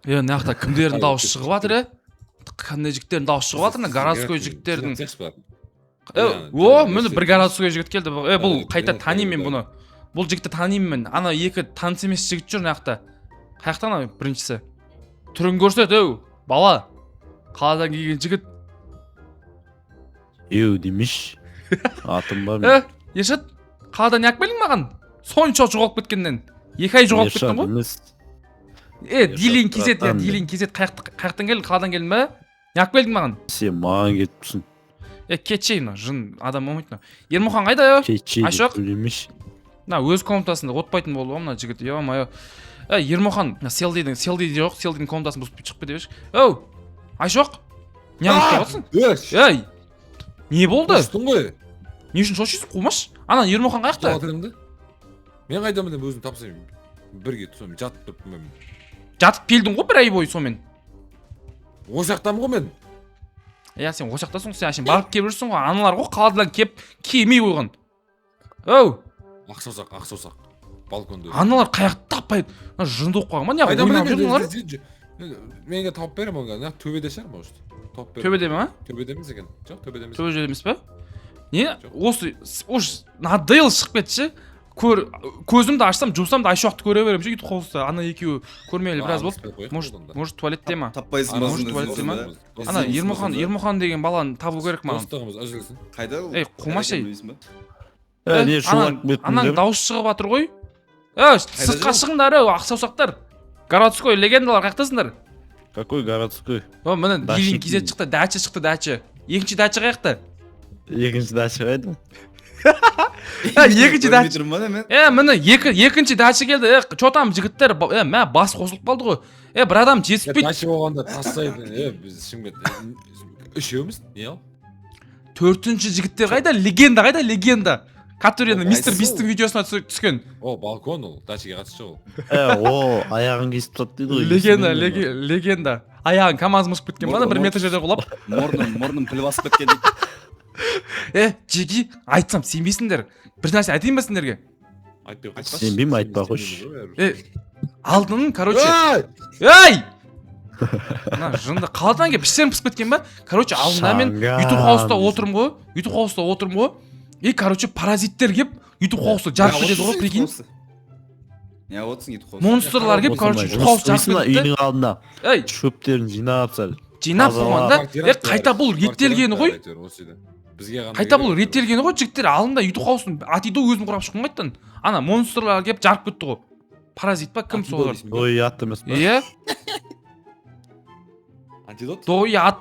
Мына жақта кімдердің дауысы шығып жатыр, қандай жігіттердің дауысы шығып жатыр, городской жігіттердің. Міне бір городской жігіт келді. Бұл қайта танимын мен бұны. Бұл жігітті танимын мен. Ана екі таныс емес жігіт жүр мына жақта. Қаяқтан ана біріншісі? Түрін көрсет, бала. Қаладан келген жігіт. Демеш. Атым бар мен. Ешат, қаладан не келдің маған? Сонша жоғалып кеткеннен. 2 ай жоғалып кеттің ғой? Дилин кезет, қаяқтан келдің, қаладан келдің бе? Не келдің маған? Сен маған кетіпсің. Кетшейін, жын адам болмайды. Ермұхан қайда? Айшоқ? Кетшейін. Өз комнатасында отпайтын болды ма мына жігіт? Ермұхан, селдидің жоқ, селдидің комнатасын бұзып шығып кете берші. Айшоқ? Не қылып тұрсың? Не болды? Не үшін шошисың? Қумаш? Ана Ермұхан қаяқта? Мен қайдамын деп өзім тапсаймын. Бірге тұсам, жатып тұрып. Жатып келдің ғой 1 ай бойы сомен. Ошақтамын ғой мен. Сен ошақтасың, сен барып келіп жүрсің ғой. Аналар ғой қаладан кеп киемей қойған. Ақсаусақ. Балконда. Аналар қаяқты таппайды. Жынды оқып қалған ма? Не ойнап жүрдің олар? Менге тауып берем оған. Төбеде шығар может. Төбеде ме? Төбеде емес екен. Жоқ, төбеде емес. Төбеде емес пе? Не? Осы надоел шығып кетші. Көзімді ашсам, жұмсам да Айшоқты көре берем ше, үйтіп қоқысты. Ана екеуі көрмейлі біраз болды. Может туалетте ма? Таппайсың ба? Ана Ермұхан деген баланы табу керек маған. Достығымыз үзілсін. Қайда ол? Қумаш не анаң дауыс шығып жатыр ғой. Сыртқа шығыңдар, ақсаусақтар. Городской легендалар қаяқтасыңдар? Какой городской? Міне Дилин кезет шықты, дача шықты, дача. Екінші дача қаяқта? Екінші дача қайда? Екінші дача. Міне екінші дача келді. Чотам жігіттер, мә бас қосылып қалды ғой. Бір адам жетіспейді. Дача болғанда тастайды. Біз Шымкент үшеуміз, не ал? 4-ші жігіттер қайда? Легенда қайда? Легенда. Который мистер Бистің видеосына түскен. Балкон ол, дачаға қатысы жоқ ол. Аяғын кесіп тастады дейді ғой. Легенда. Аяғын КамАЗ мұшып кеткен бана 1 метр жерде құлап. Мұрным піл басып кеткен дейді. Жеги, айтсам сенбейсіңдер. Бір нәрсе айтайын ба сендерге? Сенбеймін, айтпа қойшы. Алдын, короче. Жынды қаладан келіп іштерім пісіп кеткен ба? Короче, алдында мен YouTube қауыста отырым ғой. Короче, паразиттер кеп YouTube қауыста жарып кетеді ғой, прикинь. Не отсың YouTube қауыста? Монстрлар кеп, короче, YouTube қауыста жарып кетеді. Үйдің алдында шөптерін жинап сәл. Жинап болғанда, қайта бұл реттелгені ғой. Қайта бұл реттелгені ғой, жігіттер алдында YouTube қауысын атиды өзім құрап шыққан қайттан. Ана монстрлар кеп жарып кетті ғой. Паразит па, кім солар? Доят емес па? Антидот? Доят.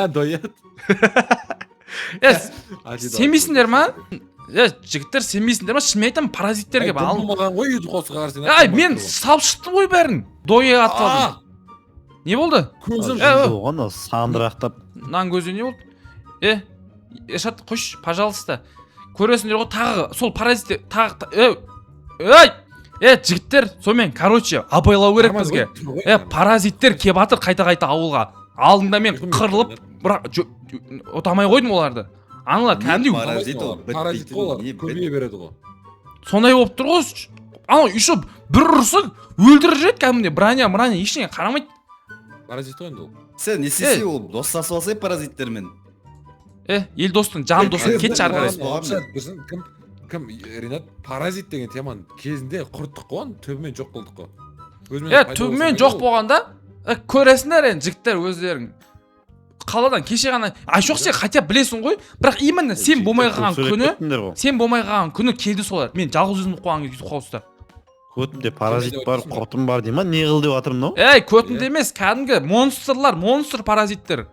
Доят? Сенбейсіңдер ма? Жігіттер сенбейсіңдер ма? Шынымен айтамын, паразиттер кеп алын. Болмаған ғой үйді қосыға қарсы. Мен салып шықтым ғой бәрін. Доят қалдым. Не болды? Көзім болған ол сандырақтап. Нан көзі не болды? Ешат, қош, пожалуйста. Көресіңдер ғой тағы сол паразиттер тағы. Жігіттер, сонымен, короче, абайлау керек бізге. Паразиттер кеп атыр қайта-қайта ауылға. Алдында мен қырылып, бірақ отамай қойдым оларды. Аналар кәдімгідей паразит олар, көбейе береді ғой. Сондай болып тұр ғой. Ана үші бір ұрысы өлтіріп жүреді кәдімгідей. Браня, ештеңе қарамайды. Паразит ғой енді ол. Сен не істесе ол достасып алсай паразиттермен. Ел достың, жан достың, кетші арқарай. Кім, Ринат, паразит деген теманы кезінде құрттық қой, төбімен жоқ қылдық қой. Төбімен жоқ болғанда, көресіңдер жігіттер өздерің. Қаладан кеше ғана, Айшоқ сен хотя білесің ғой, бірақ именно сен болмай қалған күні келді солар. Мен жалғыз өзімді қойған YouTube қауыста. Көтімде паразит бар, қотым бар дейма, не қыл деп атырым нау? Көтімде емес, кәдімгі монстр паразиттер.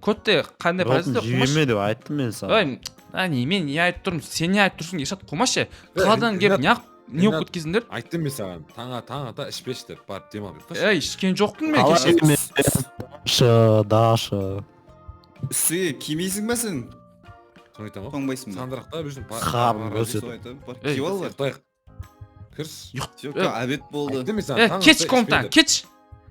Көтте қандай паразиттер қумаш? Жүйеме деп айттым мен саған. Мен не айтып тұрмын, сен не айтып тұрсың, Ешат қумашы. Қаладан келіп не оқып кеткенсіңдер? Айттым мен саған, таңата ішпешті, барып демалып кетті. Ішкен жоқпын мен кеше. Даша. Үстіге кимейсің бе сен? Соны айтам ғой. Тоңбайсың ба? Сандырақта жүрсің. Қабын көсет. Киіп алып Ұйықтайық. Кірс. Обед болды. Кеш комнатаға, кеш.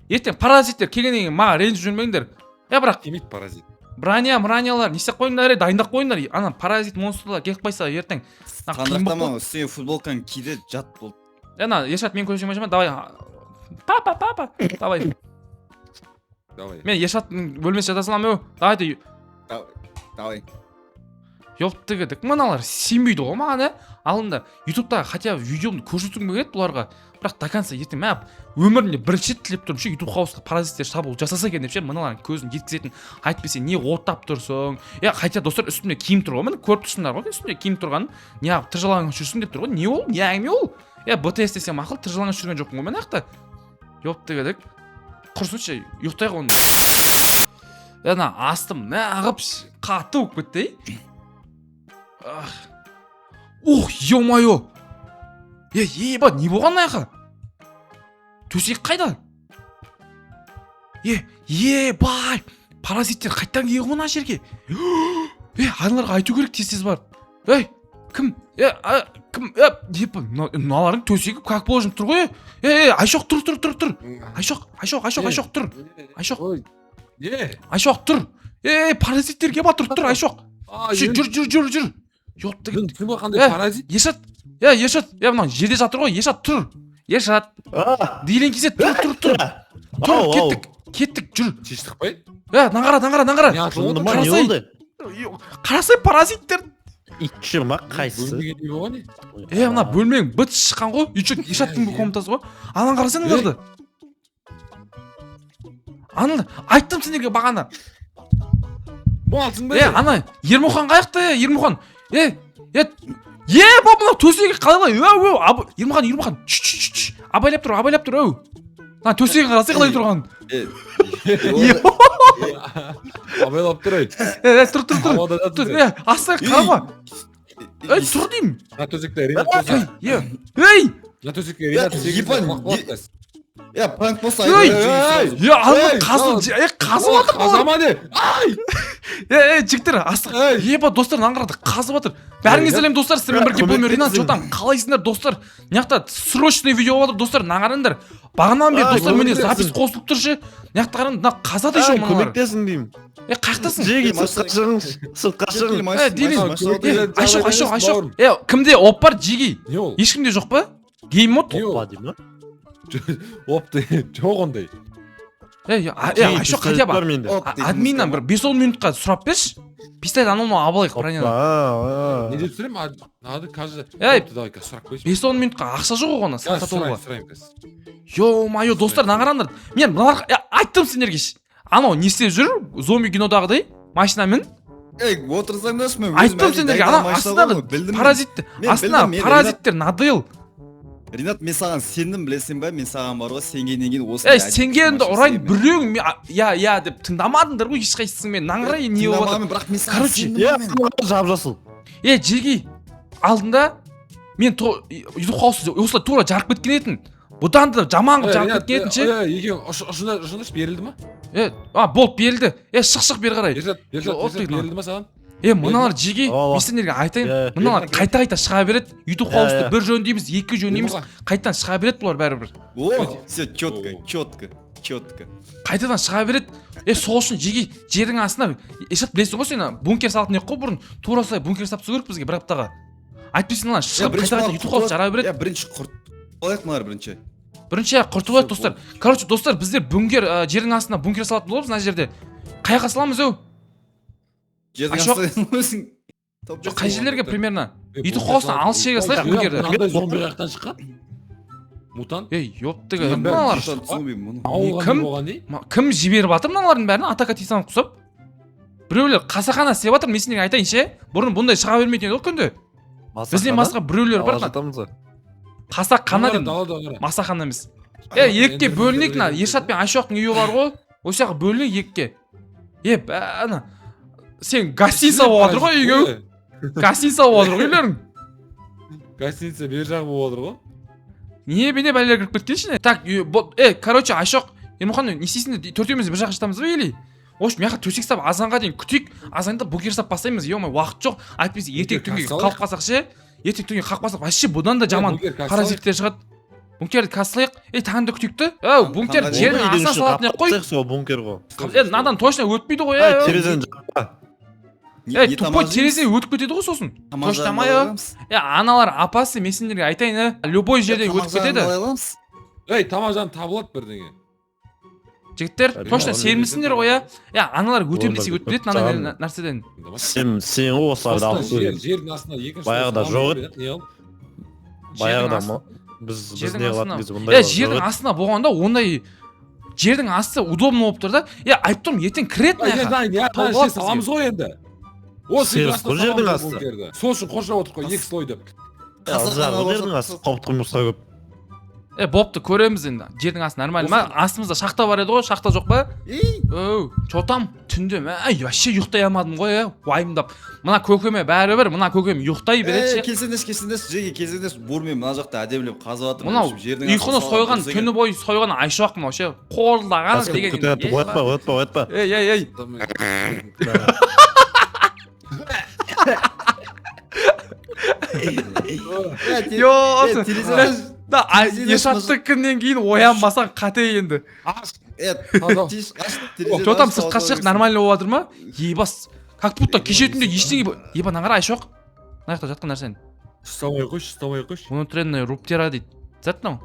Ертең паразиттер келгеннен кейін маған ренжіп жүрмеңдер. Бірақ келмейді паразит. Браниялар не істеп қойыңдар, дайындап қойыңдар. Ана паразит монстрлар келіп қойса ертең. Қандақтама, үстіңе футболканы киді, жат болды. Ешат мен көрсем ма? Давай папа давай Давай. мен Ершаттың бөлмесіне жата саламын ау давай Давай. ёптыгідік мыналар сенбейді ғой маған алында ютубтағы хотя бы видеомды көрсеткім келеді бұларға бірақ до конца ертең мә өмірінде бірінші рет тілеп тұрмын ше ютуб хаусқа паразиттер шабуыл жасаса екен деп ше мыналардың көзін жеткізетін әйтпесе не оттап тұрсың хотя достар үстімде киім тұр ғой міне көріп тұрсыңдар ғой үстімде киім тұрғанын неғып тыржалаңыз жүрсің деп тұр ғой не ол не әңгіме ол БТС десем ақыл тыржалаңыз жүрген жоқпын ғой мен аяқта ёптыгідік құрсыншы ұйықтайық оны ана астым нағып қатты болып кетті ох ё-моё ебать не болған аяққа төсек қайда ебай паразиттер қайттан келген мына жерге аналарға айту керек тез барып кім кім мыналардың төсегі как положено тұр ғой айшоқ тұр айшоқ тұр айшоқ тұр паразиттер келіп жатыр тұр айшоқ жүр ёптыгін кім қандай паразит Ершат мынау жерде жатыр ғой Ершат тұр Ершат дейлен кезде тұр кеттік жүр шештік қой наңғара не болды қарасай паразиттер итші ма қайсысы мына бөлменің быт шыққан ғой Ершаттың комнатасы ғой ананы қарасаң оларды айттым сендерге бағана болсың ба ана Ермұхан қаяқта Ермұхан мынау төсегі қалай Ермұхан абайлап тұр ана төсегін қарасай қалай тұрғанын абайлап тұр тұр астына қарама тұр деймін мына төсекте ринат мына төсекте ринат пранк болса қазып жатыр қазама не жігіттер астына достар наңғырады қазып жатыр бәріңіз сәлем достар сіздермен бірге бөлме ринат жотам қалайсыңдар достар мынаяқта срочный видео жатыр достар наңғарыңдар бағанан бері достар міне запись қосылып тұр ше мынаяқта қараңдар мына қазады еще мыналар көмектесің деймін қаяқтасың жеги сыртқа шығыңыз айшоқ кімде оп бар жеги не ол ешкімде жоқ па гейм мод опты жоқ ондай айшоқ хотя бы админнан бір 5-10 минутқа сұрап берші пистолет анау абалайық бронядан не деп түсіремін надо каждый давай сұрақ қойшы 5-10 минутқа ақша жоқ оған саққа толуға сұрайын қазір ё-моё достар нағараңдар мен мыналарға айттым сендерге анау не істеп жүр зомби кинодағыдай машинамен отырсаңдаршы мен айттым сендерге ана астындағы паразиттер надоел Ринат мен саған сендім білесің ба мен саған бар ғой сенгеннен кейін осы сенгенді ұрайын біреуің деп тыңдамадыңдар ғой ешқайсысы мен наңырай не болып бірақ мен саған короче жап-жасыл жеги алдында мен ютуб хаусы осылай тура жарып кеткен етін бұдан да жаман қылып жарып кеткен етін ше екеуің ұшындашы берілді ма болды берілді шық бері қарай Ершат берілді ма саған мыналар жеги мен сендерге айтайын мыналар қайта шыға береді ютуб хаусты бір жөндейміз екі жөндейміз қайтадан шыға береді бұлар бәрібір все четко қайтадан шыға береді сол үшін жеги жердің астына Ершат білесің ғой сен бункер салатын ек қой бұрын тура солай бункер салып тастау керек бізге бір аптаға әйтпесе мыналар шығып қайта ютуб хаус жара береді бірінші құртып алайық мыналар бірінші құртып алайық достар короче достар біздер бункер жердің астына бункер салатын боламыз мына жерде қай жаққа саламыз жоқ қай жерлерге примерно ютуб хаустан алыс жерге салайық бункерді мынандай зомби қаяқтан шыққан мутант ёптыгы мыналар кім жіберіп жатыр мыналардың бәрін атака титанов құсап біреулер қасақана істеп жатыр мен сендерге айтайын ше бұрын бұндай шыға бермейтін еді ғой күнде бізден басқа біреулер бар қасақана деймін масақана емес екіге бөлінейік мына Ершат пен айшоқтың үйі бар ғой осы жаққа бөлінейік екіге ана сен гостиница болып жатыр ғой үйге гостиница болып жатыр ғой үйлерің гостиница бер жағы болып жатыр ғой не бәлелер кіріп кеткенші так короче айшоқ Ермұхан не істейсіңдер төртеуміз бір жаққа жатамыз ба или в общем мына жаққа төсек салып азанға дейін күтейік азанда бункер салып бастаймыз ё-моё уақыт жоқ әйтпесе ертең түнге қалып қалсақ ше ертең түнге қалып қалсақ вообще бұдан да жаман паразиттер шығады бункерді қазсалайық таңда күтейік та бункер жердің астына салатын ек қой сол бункер ғой надан точно өтпейді ғой терезені жаппа тупой терезе өтіп кетеді ғой сосын точнамай аналар опасный мен сендерге айтайын любой жерде өтіп кетеді Ей тамажан табылат бірдеңе. Жігіттер Әрине, точно оны сенбісіңдер ғой я аналар өтем Олар десе өтіп өтіп береді ана саған- нәрседен. Сен ғой осыларды алып көрген. Жердің астына екінші. Баяғыда жоқ еді. Не қылып? Баяғыда Жердің біз жердің не қылатын астына кезде мұндай жердің астына болғанда ондай жердің асты удобно болып тұр да айтып тұрмын ертең кіреді мына жаққа. Тауып алады саламыз ғой енді. Осы Сервис қой жердің асты. Сол үшін қоршап отыр ғой екі слой деп. жердің асты қауіпті құмырсқа көп. Бопты көреміз енді жердің асты нормально ма астымызда шахта бар еді ғой шахта жоқ па чо там түнде вообще ұйықтай алмадым ғой уайымдап мына көкеме бәрібір мына көкем ұйықтай береді келсеңдерші жеге келсеңдерші бурмен мына жақта әдемілеп қазып жатыр мынау ұйқыны сойған түні бойы сойған айшуақ мынау ше қолдаған деген Оятпа. ей да ешаттыкінен кейін оянбасаң қате енді чо там сыртқа шық нормально болып жатыр ма ебас как будто кеше түнде ештеңе ебан аңғара айшуақ мына жақта жатқан нәрсені ұстамай қойшы. внутренний руптера дейді зат мынау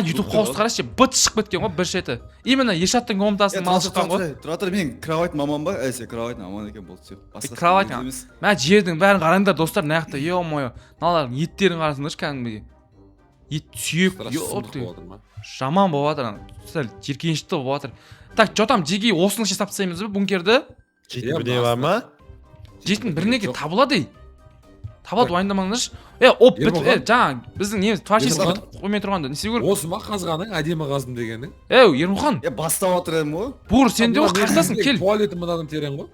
ютуб қауысты қарашы быт шығып кеткен ғой бір шеті именно ешаттың комнатасының малы шыққан ғой тұра менің кровать мамам ба сен кровать маман екен болды все кровать мә жердің бәрін қараңдар достар мына жақта е-мое мыналардың еттерін қарасаңдаршы кәдімгідей ет сүйек жаман болып жатыр сәл жиіркенішті болып жатыр так че там жеги осының ішіне салып тастаймыз ба бункерді Жейтін бірдеңе бар ма? жейтін бірнеге табылады табылады уайымдамаңдаршы жаңа біздің неміз творческий қоймай тұрғанда не істеу керек Осы ма қазғаның әдемі қаздым дегенің? Ермұхан бастап жатыр едім ғой бур сен де ғой қарсысың кел туалетім мынадан терең ғой.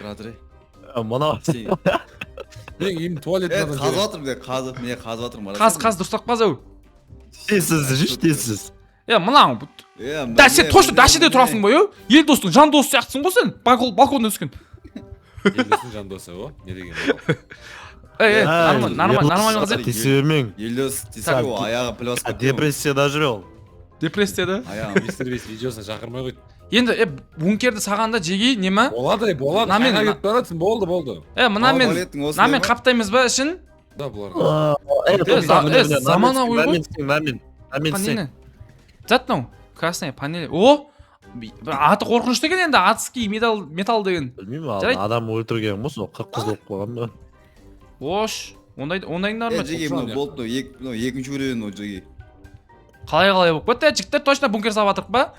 тұра Мынау Мен им туалетім қазып жатырмын қазып мен қазып жатырмын қаз дұрыстап қаз тезсіз жүрші тезсіз. мынау да сен точно дашеде тұрасың ғой ел достың жан досы сияқтысың ғой сен балконнан өскен Елдесің жан досы ғой не деген нормально қыз еді Тесе бермең. елдес десе ол аяғы плюс Депрессияда жүр ол. депрессияда аяғы мистер бейс видеосына шақырмай қойды. енді бункерді сағанда жеги неме Болады Мынамен- кетіп баратсың болды мынамен қаптаймыз ба ішін да бұларға заманауи ғой Мен зат мынау красный панель о аты қорқынышты екен енді адский металл деген білмеймін ал жарайды. адам өлтірген ғой сол қып-қыз болып қалған ба. ош ондайың бар ма жеге болды екінші көрген ол жеге қалай болып кетті жігіттер точно бункер салып жатырық па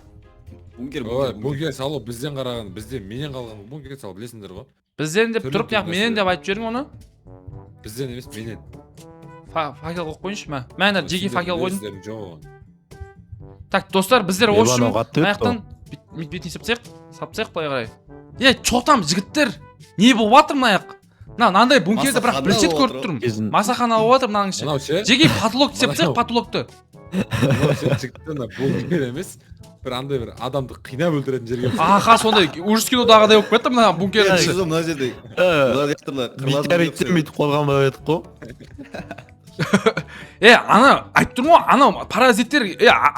бункер салу бізден қараған бізден менен қалған бункер салу білесіңдер ғой бізден деп тұрып Түрлі менен деп айтып жібердің оны бізден емес менен факел қойып қойыңызшы мә жеги факел қойдым Білесіңдер жоқ. так достар біздер Ебан общем оқ атты аяқтан бетіне салып тастайық былай қарай чо там жігіттер не болып жатыр мына жақ мынандай бункерді бірақ бірінші рет көріп тұрмын масахана болып жатыр мынаның іші Мынау ше жеги потолок істеп тастайық потолокты жігіттен бункер емес бір андай бір адамды қинап өлтіретін жерге аха сондай ужас кинодағыдай болып кетті мына бункердің іші мына жерде Метеориттен бүйтіп қорғанбай едік қой. ана айтып тұрмын ғой анау паразиттер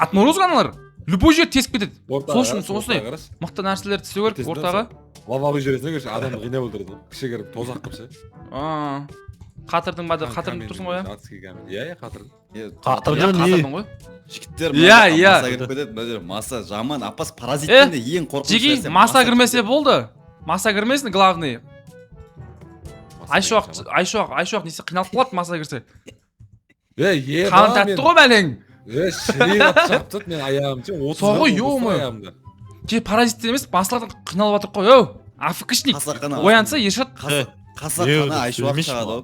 отморозок аналар любой жер тесіп кетеді сол үшін осындай мықты нәрселерді істеу керек ортаға лава құй жібересің көрші адамды қинап өлтіреді кішігірім тозақ қылып ше қатырдың ба қатырдың тұрсың ғой иә қатырдың Қатырдың ғой жігіттер Иә. маса кіріп кетеді мына жер маса жаман апас паразиттен де ең қорқынышты жеги маса кірмесе болды маса кірмесін главный айшуақ несі қиналып қалады маса кірсе қан тәтті ғой бәлең шірейіп шаптыды мен аяғым ше сол ғой ё-моё паразиттер емес басылардан қиналып жатыр ғой афкшник оянса ешат қасақана айшуақ шығады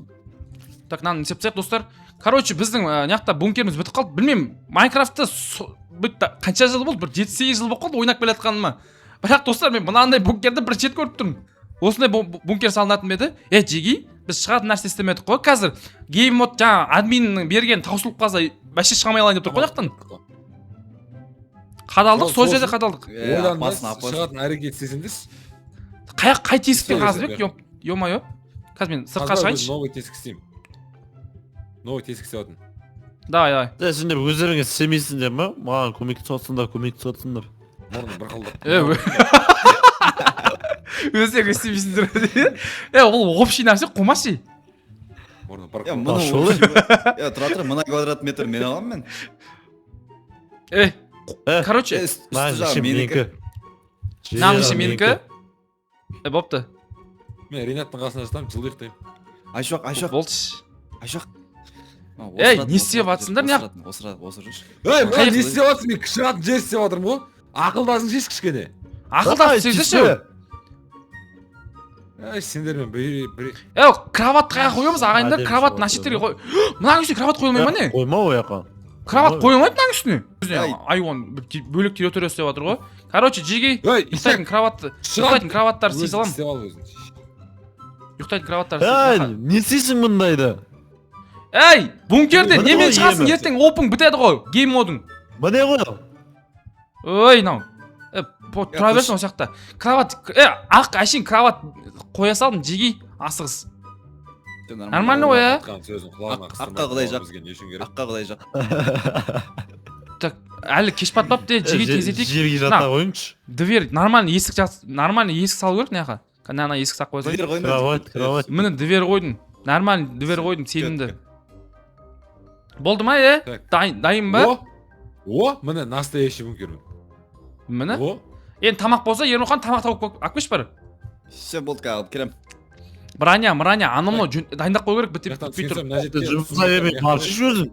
так мынаны істеп тастайық достар короче біздің мына жақта бункеріміз бітіп қалды білмеймін майнкрафтты қанша жыл болды бір 7-8 жыл болып қалды ойнап келе жатқаныма бірақ достар мен мынандай бункерді бірінші рет көріп тұрмын осындай бункер салынатын ба еді жеги біз шығатын нәрсе істемедік қой қазір гейм мод жаңа админнің берген таусылып қалса вообще шыға алмай қалайын деп тұр ғой жақтан қадалдық сол жерде қадалдық шығатын әрекет істесеңдерші қай тесіктен қазір ё-моё қазір мен сыртқа шығайыншы новый тесік істеймін новый тесік істеп жатырмын давай сендер өздеріңіз істемейсіңдер ма маған көмектесіп жатсыңдар мұрны бір қылдап өздеріңіз істемейсіңдер ол общий нәрсе қумашы Мұрны Я бір. Ашулы. Я тұра тұр, мына квадрат метр мен аламын мен. Короче, Үсті Lan жағы işim менікі. benimki. мынаның іші менікі. Бопты. Мен Ринаттың қасына жатамын, жылы ұйықтаймын. Айшоқ. Болшы. Айшоқ. Не істеп жатсыңдар, неғып? Осыр жүр. Ей, Қай- не істеп жатсың? Мен кіші қатын жер істеп жатырмын ғой. Ақылдасың шеш кішкене. Ақылдап сөйлесеші. Ей, сендермен бір Кроват қаяқ қоямыз ағайындар, Әдемі кроват шығады. мына шеттерге қой. Мынаның үстіне кроват қойылмай ма не? Koyma o yakan. Кроват қойылмайды мынаның үстіне. Ай. Айуан бөлек территория істеп жатыр ғой. Короче, жеге Ей, ұйықтайтын кроватты, ұйықтайтын кроваттарды істей саламын. істеп ал өзің. Ұйықтайтын кроваттарды Ey, істей ne isteysin bundaydı? Ей, бункерде Міне немен ғой шығасың емі. ертең опың бітеді ғой, гейм модың. Bu ne koyalım? Ой, мынау. Тұра берсін осы жақта. Кроват, ақ әшейін кроват қоя салдым, жеге асығыз. Нормально ғой, а? Айтқан сөзін құлағына Аққа қыстырмай құдай жақ. бізге не үшін керек? Аққа құдай жақ. Так, әлі кеш батпапты, жеге тездетейік. Jirgi jata koymuş. Дверь, нормально есік салу керек мына жаққа. Ана есік сақ қойсай. Дверь қойма. Kravat. Міне дверь қойдым. Нормально дверь қойдым, сенімді. Болды ма, Так. Дайын ба? О, міне настоящий бункер. Міне. О, Енді тамақ болса, Ермұхан тамақ тауып алып келші бар. Все болды алып келем. Браня, анау дайындап қою керек, бітпей тұр. мына жерде Cımsa yemeği karşı gördün.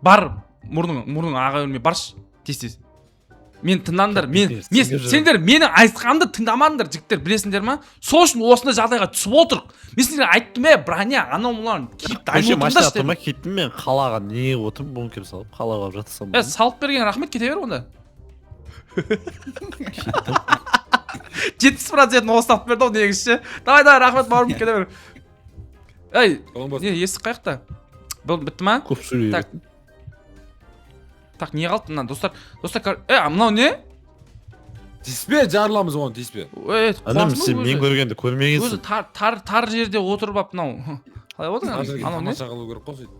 Бар, мұрның аға өрмей баршы, тез. Мен тыңдаңдар, сендер мені айтқанды тыңдамаңдар, жігіттер, білесіңдер ма? Сол үшін осындай жағдайға түсіп отырық. Мен сендерге айттым, браня, анау мынаны киіп дайын Köşe maçta отырыңдаршы дедім. atlamak gittim ben kalağa niye oturup bunker salıp kalağa жатсам. Салып берген рахмет, кете бер онда. 70% осы салып берді ғой негізі. Давай, рахмет бауырым, кете бер. Ей, не, есік қаяқта? Бітті ма? Көп sürüyor. Так. Так, не қалды мына достар? Мынау не? Тиіспе, жарыламыз оны, тиіспе. Anam sen men görgende Өзі көрмегенсің. тар жерде отырып ап мынау. Қалай болды? Анау не? Тамаша қылу керек қой сөйтіп.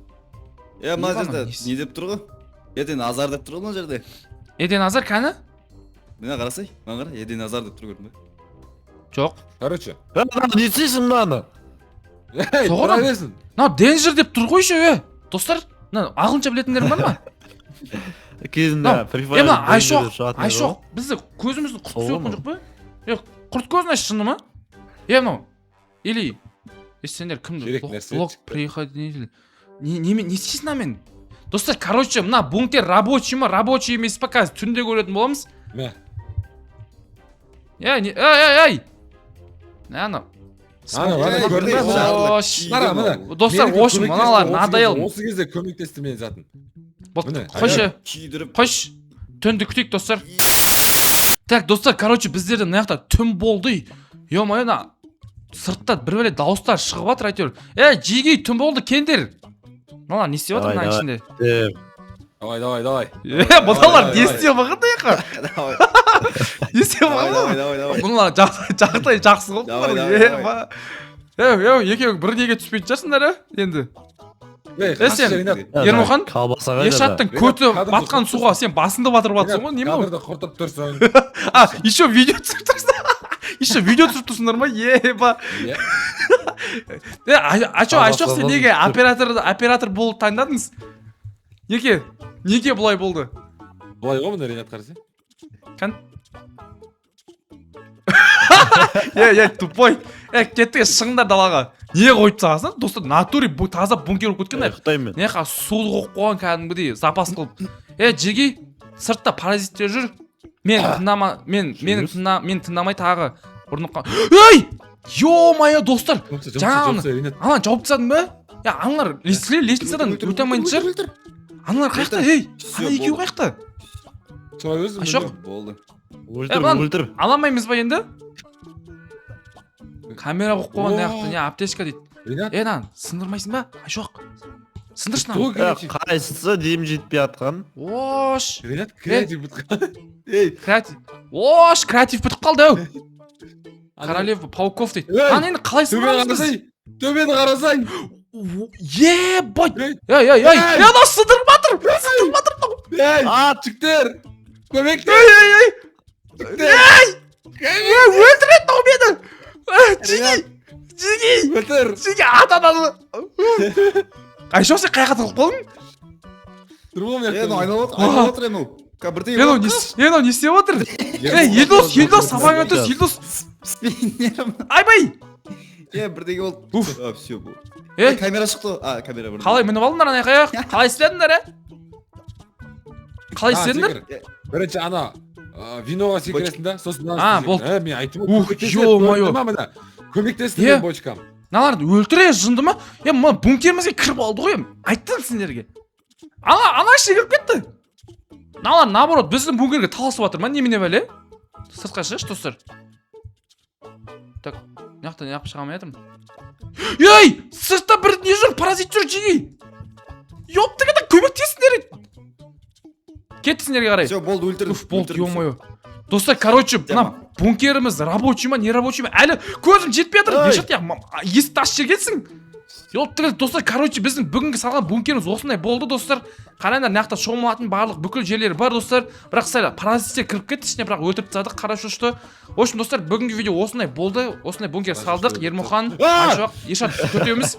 Мына Иван, жерде несі? не деп тұр ғой? Еден азар деп тұр ғой мына жерде. Еден азар кәні? Мына қарасай, мына қара, еден азар деп тұр көрдің бе? Жоқ. Короче. Ne isteysin lan? Ей, Соғыр тұра ма? берсін. Мынау денжер деп тұр қойшы, достар. Мына ағылшынша білетіндер бар ма? Кезінде Free Fire Мына айшоқ, бізді көзімізді құрт Соғыр сөйткен ма? жоқ па? Құрт көзін шыны ма? Мынау. Или сендер кімді? Керек нәрсе Блок шықты. приходили. Не істейсің мен? Достар, короче, мына бункер рабочий ма, рабочий емес па, қазір түнде көретін боламыз. Мә. Ей! Анау. көрдіңіз ба? Ош. Қара, міне. Достар, Менікі ош, мыналар көмектесті, надоел. Осы кезде көмектесті мен затын. Міне, Қойшы. Күйдіріп. Қойш, түнді күтейік достар. Так, достар, короче, біздерде мына жақта түн болды. Ё-моё, сыртта бір бөле дауыстар шығып жатыр әйтеуір. Жеге түн болды, кендер. Мыналар не істеп жатыр мына ішінде? Давай. Бұналар не істеп жатыр еқа? Давай, Не істеп жатыр? давай. Бұналар жағдай жақсы болды. Давай. Екеуі бір неге түспейтін шығарсыңдар, енді. Сен Ермұхан, Kalbasağa Ершаттың көті батқан суға сен басынды батырып жатсың ғой, не мынау? кадрды құртып тұрсың. Еще видео түсіріп тұрсың. Еще видео түсіріп тұрсыңдар ма? Еба. Айшоқ, сен неге оператор болып таңдадыңыз? Неге бұлай болды? Былай ғой мына Ренат қараса. Кән? Тупой. Кеттіге шығыңдар далаға. Не қойып сағасың? Достар, натуре таза бункер болып кеткен. Ayıktayım ben. Не қа суды қойып қойған кәдімгідей запас қылып. Жеге сыртта паразиттер жүр. Мен тыңдамай тағы ұрныққа. Ей! Ё-моё, достар! Жаңағыны ана жауып тастадың ба? Аналар лестницадан өте алмайтын шығар. Аналар қаяқта? Ана екеуі қаяқта? Айшоқ. Болды. Öldür. Аламаймыз ба енді? Камера қойып қойған аяқты, не аптечка дейді. Ренат. Сындырмайсың ба? Айшоқ. Сындыршын ана. Kayısı diyeyim ciddi atkan. Ош. Ренат креатив бітқан. Креатив. Ош, креатив бітіп қалды ау. Королева пауков дейді. Ана енді қалай сындырамыз? Төбені қарасай. Ебать. Ана сындырматыр. Ей, жіктер. Көмекте. Өлтіреді ау мені. жеги өлтір. жеги атананы айшоқ сен қай жаққа тығылып қалдың Тұрмау ну айналып отыр ену бірдеңе мынау не істеп отыр елдос сабаң өтіс елдос спиннерім айбай бірдеңе болды все е камера шықты камера бір қалай мініп алдыңдар ана жаққа қалай істедіңдер қалай істедіңдер Бірінші ана виноға секіресің да, сосын болды. мен айттым ё-моё. көмектесін мен бочкам. мыналарды өлтіре жынды ма мына бункерімізге кіріп алды ғой айттым сендерге ана ішіне кіріп кетті мыналар наоборот біздің бункерге таласып жатыр ма немене бәле сыртқа шығшы достар так мына жақтан неғып шыға алмай жатырмын ей сыртта бір не жүр паразит жүр жеги ёпты кетті көмектесіңдер кетті сендерге қарай все болды өлтірдім болды ё-моё достар короче мына бункеріміз рабочий ма не рабочий ма әлі көзім жетпей жатыр бешат есікті ашып жібергенсің ёпты достар короче біздің бүгінгі салған бункеріміз осындай болды достар қараңдар мына жақта шомылатын барлық бүкіл жерлері бар достар бірақ сәл паразиттер кіріп кетті ішіне бірақ өлтіріп тастадық қара шошты в общем достар бүгінгі видео осындай болды осындай бункер салдық ермұхан айшоқ ешат төртеуміз